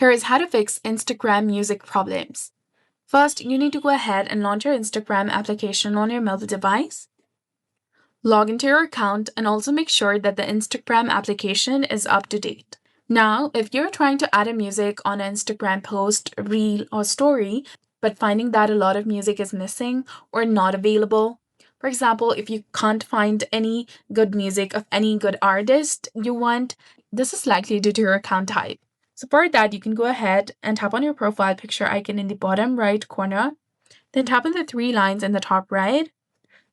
Here is how to fix Instagram music problems. First, you need to go ahead and launch your Instagram application on your mobile device. Log into your account and also make sure that the Instagram application is up to date. Now, if you're trying to add a music on an Instagram post, reel, or story, but finding that a lot of music is missing or not available, for example, if you can't find any good music of any good artist you want, this is likely due to your account type. So for that, you can go ahead and tap on your profile picture icon in the bottom right corner, then tap on the three lines in the top right.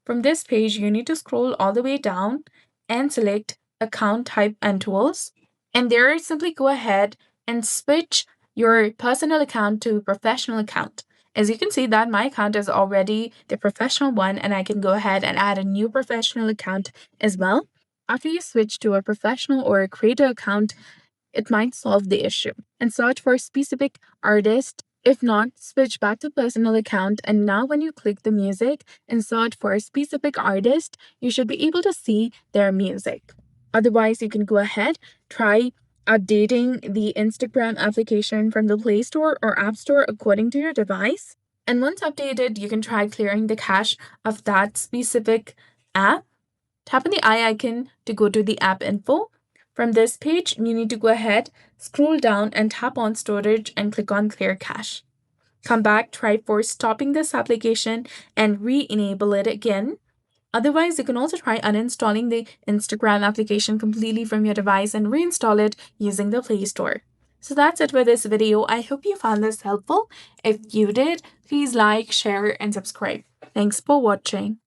From this page, you need to scroll all the way down and select Account Type and Tools. And there, simply go ahead and switch your personal account to professional account. As you can see that my account is already the professional one, and I can go ahead and add a new professional account as well. After you switch to a professional or a creator account, it might solve the issue. And search for a specific artist. If not, switch back to personal account, and now when you click the music and search for a specific artist, you should be able to see their music. Otherwise, you can go ahead, try updating the Instagram application from the Play Store or App Store according to your device. And once updated, you can try clearing the cache of that specific app. Tap on the eye icon to go to the app info. From this page, you need to go ahead, scroll down and tap on storage and click on clear cache. Come back, try for stopping this application and re-enable it again. Otherwise, you can also try uninstalling the Instagram application completely from your device and reinstall it using the Play Store. So that's it for this video. I hope you found this helpful. If you did, please like, share, and subscribe. Thanks for watching.